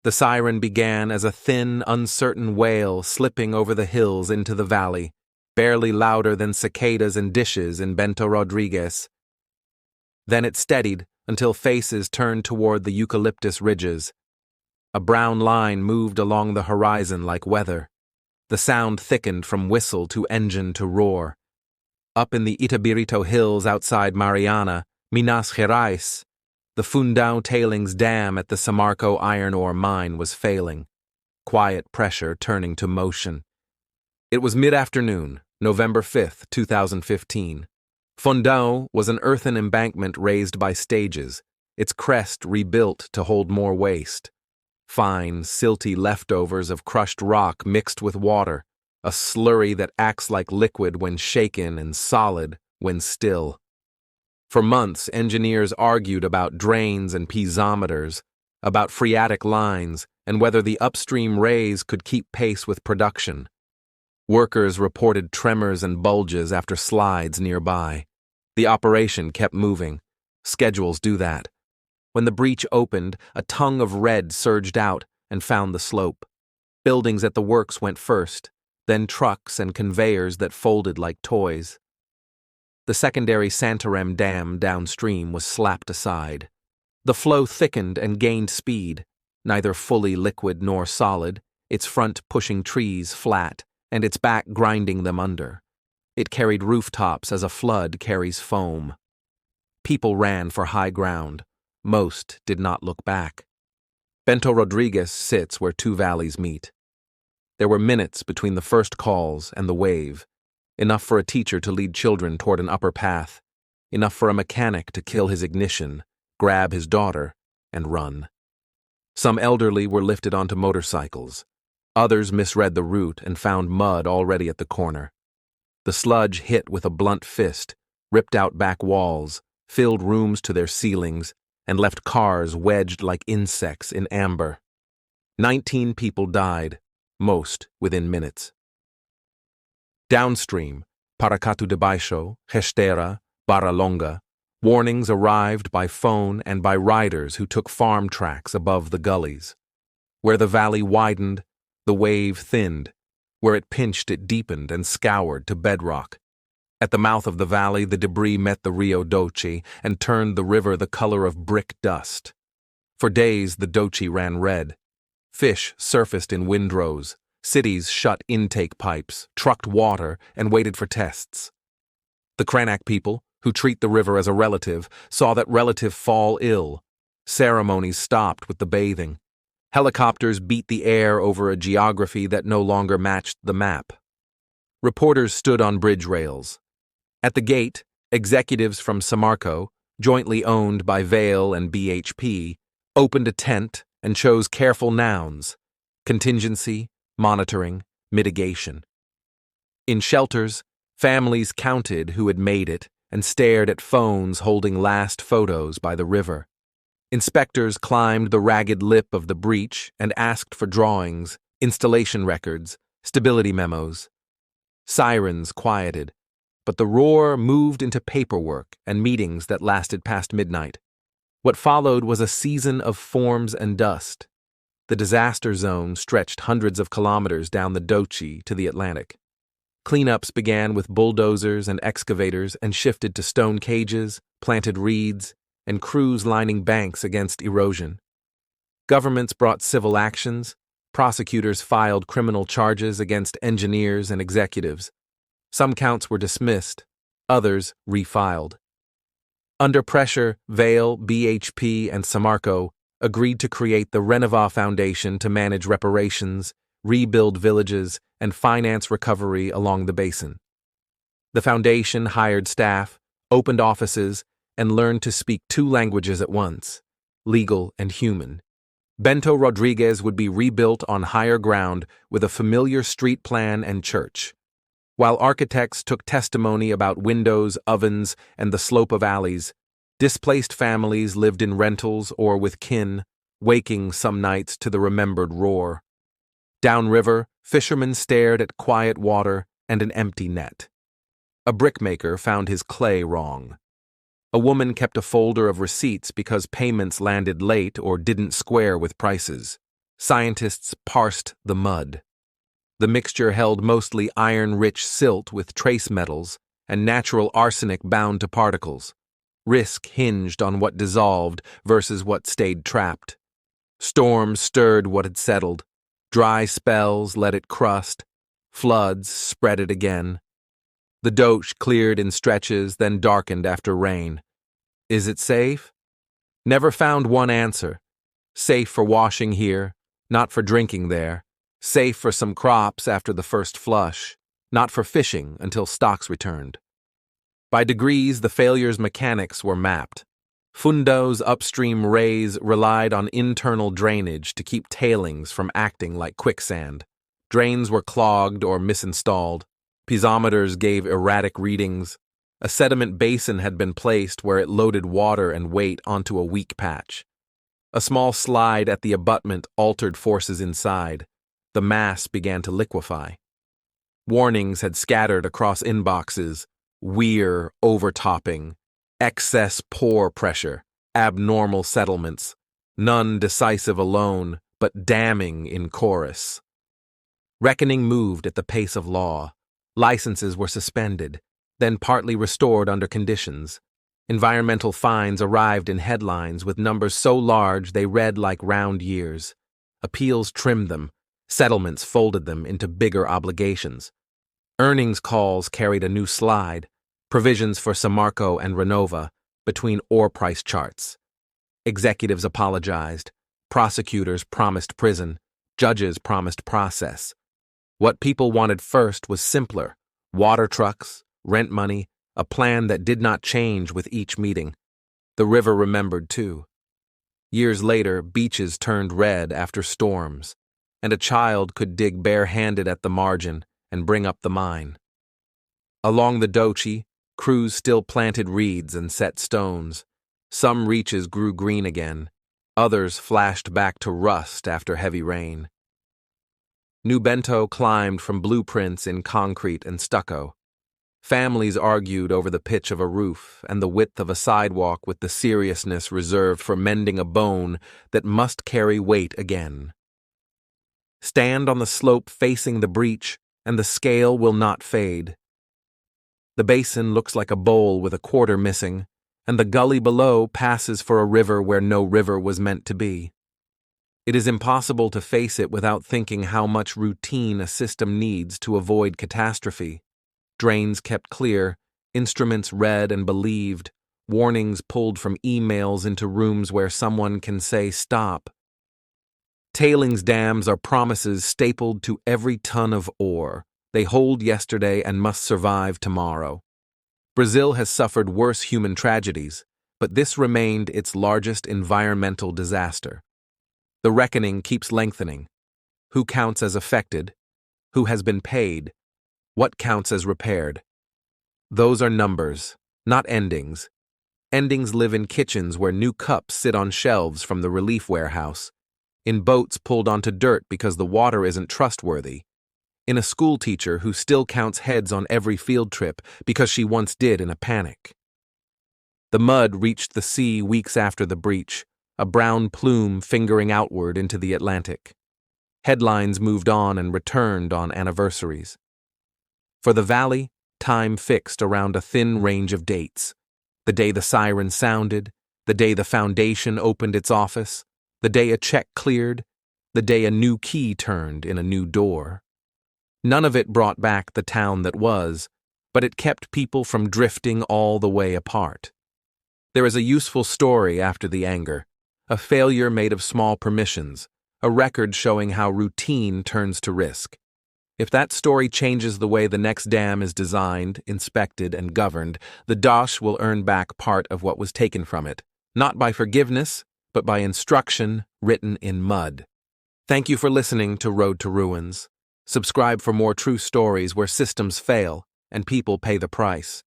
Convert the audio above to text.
The siren began as a thin, uncertain wail slipping over the hills into the valley, barely louder than cicadas and dishes in Bento Rodrigues. Then it steadied until faces turned toward the eucalyptus ridges. A brown line moved along the horizon like weather. The sound thickened from whistle to engine to roar. Up in the Itabirito hills outside Mariana, Minas Gerais, the Fundão Tailings dam at the Samarco iron ore mine was failing, quiet pressure turning to motion. It was mid-afternoon, November 5, 2015. Fundão was an earthen embankment raised by stages, its crest rebuilt to hold more waste. Fine, silty leftovers of crushed rock mixed with water, a slurry that acts like liquid when shaken and solid when still. For months, engineers argued about drains and piezometers, about phreatic lines, and whether the upstream raise could keep pace with production. Workers reported tremors and bulges after slides nearby. The operation kept moving. Schedules do that. When the breach opened, a tongue of red surged out and found the slope. Buildings at the works went first, then trucks and conveyors that folded like toys. The secondary Santarém dam downstream was slapped aside. The flow thickened and gained speed, neither fully liquid nor solid, its front pushing trees flat, and its back grinding them under. It carried rooftops as a flood carries foam. People ran for high ground. Most did not look back. Bento Rodrigues sits where two valleys meet. There were minutes between the first calls and the wave, enough for a teacher to lead children toward an upper path, enough for a mechanic to kill his ignition, grab his daughter, and run. Some elderly were lifted onto motorcycles. Others misread the route and found mud already at the corner. The sludge hit with a blunt fist, ripped out back walls, filled rooms to their ceilings, and left cars wedged like insects in amber. 19 people died, most within minutes. Downstream, Paracatu de Baixo, Gesteira, Barra Longa, warnings arrived by phone and by riders who took farm tracks above the gullies. Where the valley widened, the wave thinned. Where it pinched, it deepened and scoured to bedrock. At the mouth of the valley, the debris met the Rio Doce and turned the river the color of brick dust. For days, the Doce ran red. Fish surfaced in windrows. Cities shut intake pipes, trucked water, and waited for tests. The Krenak people, who treat the river as a relative, saw that relative fall ill. Ceremonies stopped with the bathing. Helicopters beat the air over a geography that no longer matched the map. Reporters stood on bridge rails. At the gate, executives from Samarco, jointly owned by Vale and BHP, opened a tent and chose careful nouns: contingency, monitoring, mitigation. In shelters, families counted who had made it and stared at phones holding last photos by the river. Inspectors climbed the ragged lip of the breach and asked for drawings, installation records, stability memos. Sirens quieted, but the roar moved into paperwork and meetings that lasted past midnight. What followed was a season of forms and dust. The disaster zone stretched hundreds of kilometers down the Doce to the Atlantic. Cleanups began with bulldozers and excavators and shifted to stone cages, planted reeds, and crews lining banks against erosion. Governments brought civil actions. Prosecutors filed criminal charges against engineers and executives. Some counts were dismissed, others refiled. Under pressure, Vale, BHP, and Samarco agreed to create the Renova Foundation to manage reparations, rebuild villages, and finance recovery along the basin. The foundation hired staff, opened offices, and learned to speak two languages at once, legal and human. Bento Rodrigues would be rebuilt on higher ground with a familiar street plan and church. While architects took testimony about windows, ovens, and the slope of alleys, displaced families lived in rentals or with kin, waking some nights to the remembered roar. Downriver, fishermen stared at quiet water and an empty net. A brickmaker found his clay wrong. A woman kept a folder of receipts because payments landed late or didn't square with prices. Scientists parsed the mud. The mixture held mostly iron-rich silt with trace metals and natural arsenic bound to particles. Risk hinged on what dissolved versus what stayed trapped. Storms stirred what had settled. Dry spells let it crust. Floods spread it again. The Doce cleared in stretches, then darkened after rain. Is it safe? Never found one answer. Safe for washing here, not for drinking there. Safe for some crops after the first flush, not for fishing until stocks returned. By degrees, the failure's mechanics were mapped. Fundão's upstream rays relied on internal drainage to keep tailings from acting like quicksand. Drains were clogged or misinstalled. Piezometers gave erratic readings. A sediment basin had been placed where it loaded water and weight onto a weak patch. A small slide at the abutment altered forces inside. The mass began to liquefy. Warnings had scattered across inboxes: weir overtopping, excess pore pressure, abnormal settlements, none decisive alone, but damning in chorus. Reckoning moved at the pace of law. Licenses were suspended, then partly restored under conditions. Environmental fines arrived in headlines with numbers so large they read like round years. Appeals trimmed them. Settlements folded them into bigger obligations. Earnings calls carried a new slide, provisions for Samarco and Renova between ore price charts. Executives apologized. Prosecutors promised prison. Judges promised process. What people wanted first was simpler: water trucks, rent money, a plan that did not change with each meeting. The river remembered too. Years later, beaches turned red after storms, and a child could dig bare-handed at the margin and bring up the mine. Along the Doce, crews still planted reeds and set stones. Some reaches grew green again. Others flashed back to rust after heavy rain. New Bento climbed from blueprints in concrete and stucco. Families argued over the pitch of a roof and the width of a sidewalk with the seriousness reserved for mending a bone that must carry weight again. Stand on the slope facing the breach, and the scale will not fade. The basin looks like a bowl with a quarter missing, and the gully below passes for a river where no river was meant to be. It is impossible to face it without thinking how much routine a system needs to avoid catastrophe. Drains kept clear, instruments read and believed, warnings pulled from emails into rooms where someone can say stop. Tailings dams are promises stapled to every ton of ore. They hold yesterday and must survive tomorrow. Brazil has suffered worse human tragedies, but this remained its largest environmental disaster. The reckoning keeps lengthening. Who counts as affected? Who has been paid? What counts as repaired? Those are numbers, not endings. Endings live in kitchens where new cups sit on shelves from the relief warehouse, in boats pulled onto dirt because the water isn't trustworthy, in a schoolteacher who still counts heads on every field trip because she once did in a panic. The mud reached the sea weeks after the breach, a brown plume fingering outward into the Atlantic. Headlines moved on and returned on anniversaries. For the valley, time fixed around a thin range of dates: the day the siren sounded, the day the foundation opened its office, the day a check cleared, the day a new key turned in a new door. None of it brought back the town that was, but it kept people from drifting all the way apart. There is a useful story after the anger, a failure made of small permissions, a record showing how routine turns to risk. If that story changes the way the next dam is designed, inspected, and governed, the Doce will earn back part of what was taken from it, not by forgiveness, but by instruction written in mud. Thank you for listening to Road to Ruins. Subscribe for more true stories where systems fail and people pay the price.